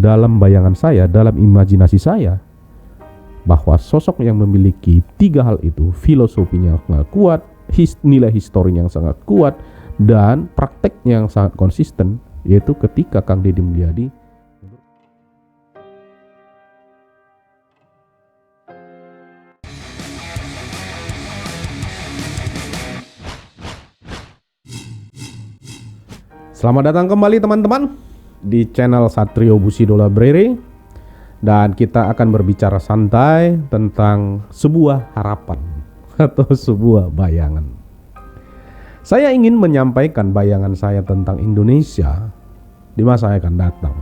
dalam bayangan saya, dalam imajinasi saya, bahwa sosok yang memiliki tiga hal itu, filosofinya sangat kuat, nilai historinya yang sangat kuat, dan prakteknya yang sangat konsisten, yaitu ketika Kang Deddy Mulyadi Selamat datang kembali teman-teman di channel Satrio Busidola Brere, dan kita akan berbicara santai tentang sebuah harapan atau sebuah bayangan. Saya ingin menyampaikan bayangan saya tentang Indonesia di masa yang akan datang.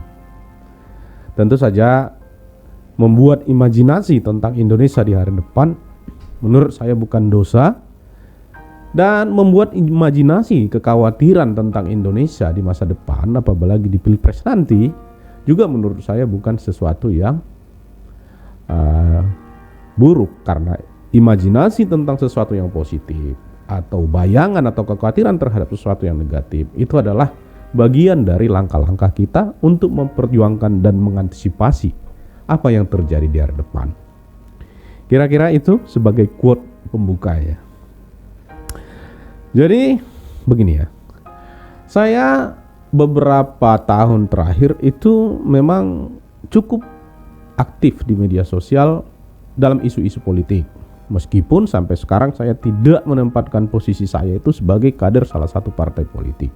Tentu saja membuat imajinasi tentang Indonesia di hari depan menurut saya bukan dosa, dan membuat imajinasi kekhawatiran tentang Indonesia di masa depan, apalagi di Pilpres nanti, juga menurut saya bukan sesuatu yang buruk, karena imajinasi tentang sesuatu yang positif atau bayangan atau kekhawatiran terhadap sesuatu yang negatif itu adalah bagian dari langkah-langkah kita untuk memperjuangkan dan mengantisipasi apa yang terjadi di hari depan. Kira-kira itu sebagai quote pembuka ya. Jadi begini ya, saya beberapa tahun terakhir itu memang cukup aktif di media sosial dalam isu-isu politik. Meskipun sampai sekarang saya tidak menempatkan posisi saya itu sebagai kader salah satu partai politik.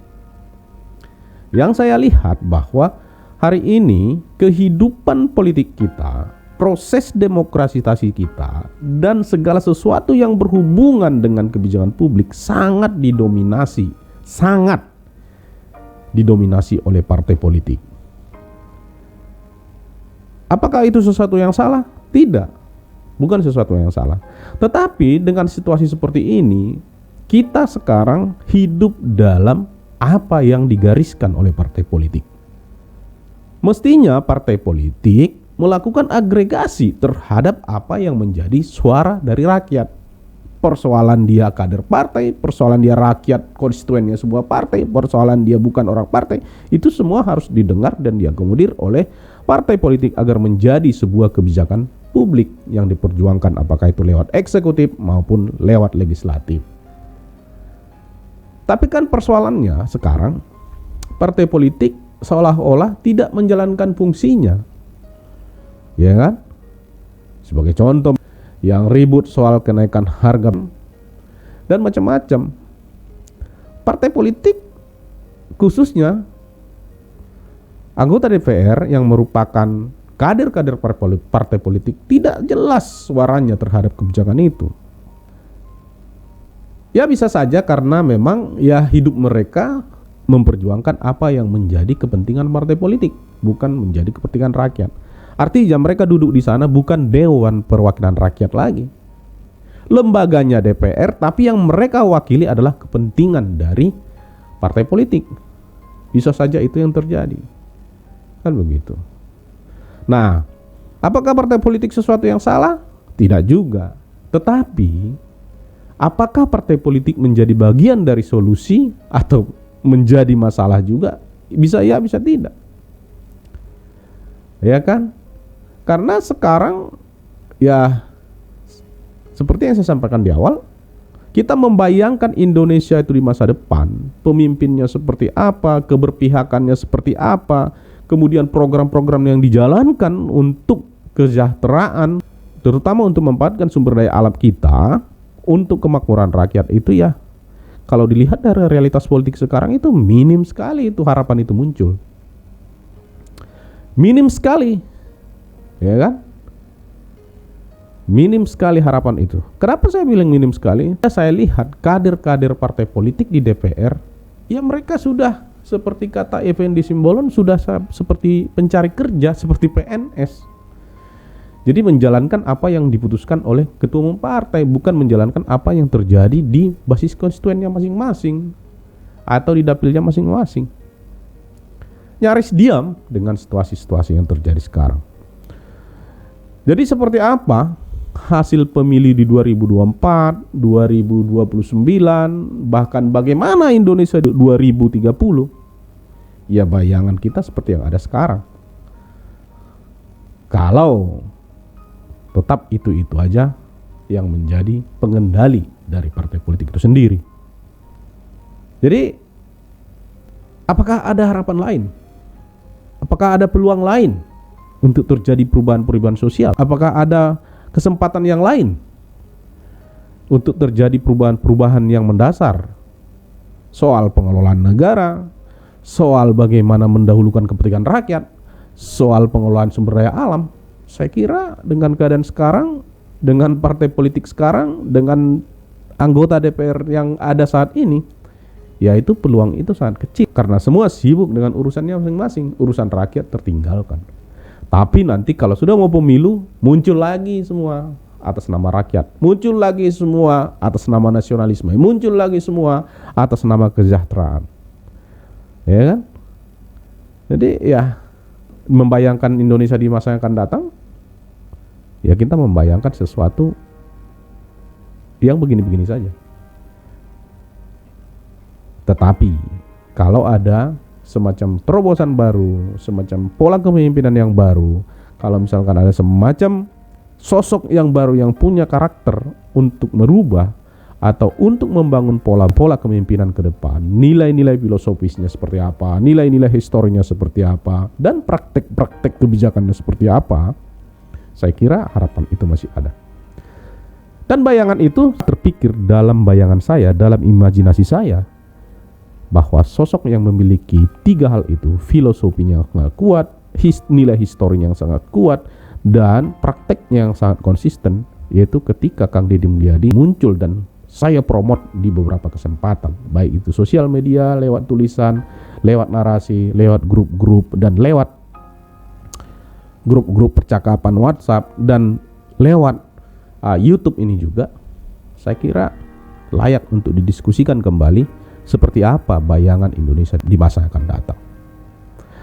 Yang saya lihat bahwa hari ini kehidupan politik kita, proses demokratisasi kita, dan segala sesuatu yang berhubungan dengan kebijakan publik sangat didominasi oleh partai politik. Apakah itu sesuatu yang salah? Tidak, bukan sesuatu yang salah. Tetapi dengan situasi seperti ini, kita sekarang hidup dalam apa yang digariskan oleh partai politik. Mestinya partai politik melakukan agregasi terhadap apa yang menjadi suara dari rakyat. Persoalan dia kader partai, persoalan dia rakyat konstituennya sebuah partai, persoalan dia bukan orang partai, itu semua harus didengar dan diakomodir oleh partai politik agar menjadi sebuah kebijakan publik yang diperjuangkan, apakah itu lewat eksekutif maupun lewat legislatif. Tapi kan persoalannya sekarang partai politik seolah-olah tidak menjalankan fungsinya. Ya kan? Sebagai contoh, yang ribut soal kenaikan harga dan macam-macam. Partai politik, khususnya anggota DPR yang merupakan kader-kader partai politik, tidak jelas suaranya terhadap kebijakan itu. Ya bisa saja karena memang ya hidup mereka memperjuangkan apa yang menjadi kepentingan partai politik, bukan menjadi kepentingan rakyat. Artinya mereka duduk di sana bukan Dewan Perwakilan Rakyat lagi, lembaganya DPR, tapi yang mereka wakili adalah kepentingan dari partai politik. Bisa saja itu yang terjadi, kan begitu. Nah, apakah partai politik sesuatu yang salah? Tidak juga. Tetapi apakah partai politik menjadi bagian dari solusi atau menjadi masalah juga? Bisa ya, bisa tidak. Ya kan? Karena sekarang ya seperti yang saya sampaikan di awal, kita membayangkan Indonesia itu di masa depan, pemimpinnya seperti apa, keberpihakannya seperti apa, kemudian program-program yang dijalankan untuk kesejahteraan, terutama untuk memanfaatkan sumber daya alam kita untuk kemakmuran rakyat, itu ya kalau dilihat dari realitas politik sekarang itu minim sekali itu harapan itu muncul. Minim sekali. Ya kan? Minim sekali harapan itu. Kenapa saya bilang minim sekali? Saya lihat kader-kader partai politik di DPR, ya mereka sudah seperti kata Effendi Simbolon, sudah seperti pencari kerja, seperti PNS. Jadi menjalankan apa yang diputuskan oleh ketua umum partai, bukan menjalankan apa yang terjadi di basis konstituennya masing-masing atau di dapilnya masing-masing. Nyaris diam dengan situasi-situasi yang terjadi sekarang. Jadi seperti apa hasil pemilih di 2024, 2029, bahkan bagaimana Indonesia 2030? Ya bayangan kita seperti yang ada sekarang. kalau tetap itu aja yang menjadi pengendali dari partai politik itu sendiri. Jadi apakah ada harapan lain? Apakah ada peluang lain untuk terjadi perubahan-perubahan sosial? Apakah ada kesempatan yang lain untuk terjadi perubahan-perubahan yang mendasar? Soal pengelolaan negara, soal bagaimana mendahulukan kepentingan rakyat, soal pengelolaan sumber daya alam. Saya kira dengan keadaan sekarang, dengan partai politik sekarang, dengan anggota DPR yang ada saat ini, yaitu peluang itu sangat kecil karena semua sibuk dengan urusannya masing-masing. Urusan rakyat tertinggalkan. Tapi nanti kalau sudah mau pemilu, muncul lagi semua atas nama rakyat, muncul lagi semua atas nama nasionalisme, muncul lagi semua atas nama kesejahteraan, ya kan? Jadi ya, membayangkan Indonesia di masa yang akan datang, ya kita membayangkan sesuatu yang begini-begini saja. Tetapi kalau ada semacam terobosan baru, semacam pola kepemimpinan yang baru, kalau misalkan ada semacam sosok yang baru yang punya karakter untuk merubah atau untuk membangun pola-pola kepemimpinan ke depan, nilai-nilai filosofisnya seperti apa, nilai-nilai historinya seperti apa, dan praktek-praktek kebijakannya seperti apa, saya kira harapan itu masih ada. Dan bayangan itu terpikir dalam bayangan saya, dalam imajinasi saya, bahwa sosok yang memiliki tiga hal itu, filosofinya yang sangat kuat, nilai historinya yang sangat kuat, dan prakteknya yang sangat konsisten, yaitu ketika Kang Deddy Mulyadi muncul dan saya promote di beberapa kesempatan, baik itu sosial media, lewat tulisan, lewat narasi, lewat grup-grup, dan lewat grup-grup percakapan WhatsApp, dan lewat YouTube ini juga, saya kira layak untuk didiskusikan kembali seperti apa bayangan Indonesia di masa yang akan datang.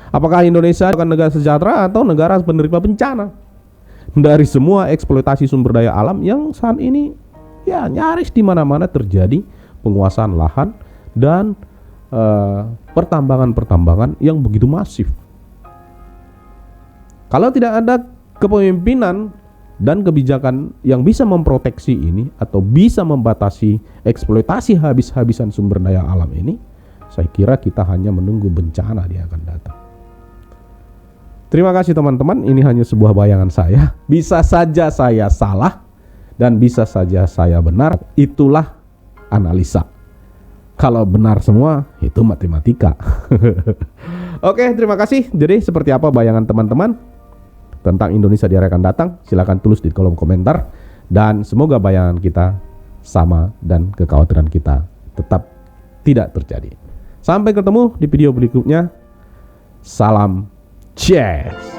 Apakah Indonesia akan negara sejahtera atau negara penerima bencana dari semua eksploitasi sumber daya alam yang saat ini ya nyaris di mana-mana terjadi penguasaan lahan dan pertambangan-pertambangan yang begitu masif. Kalau tidak ada kepemimpinan dan kebijakan yang bisa memproteksi ini atau bisa membatasi eksploitasi habis-habisan sumber daya alam ini, saya kira kita hanya menunggu bencana yang akan datang. Terima kasih teman-teman, ini hanya sebuah bayangan saya. Bisa saja saya salah dan bisa saja saya benar. Itulah analisa. Kalau benar semua, itu matematika. Oke, terima kasih. Jadi seperti apa bayangan teman-teman tentang Indonesia di hari akan datang? Silakan tulis di kolom komentar. Dan semoga bayangan kita sama dan kekhawatiran kita tetap tidak terjadi. Sampai ketemu di video berikutnya. Salam Cheers.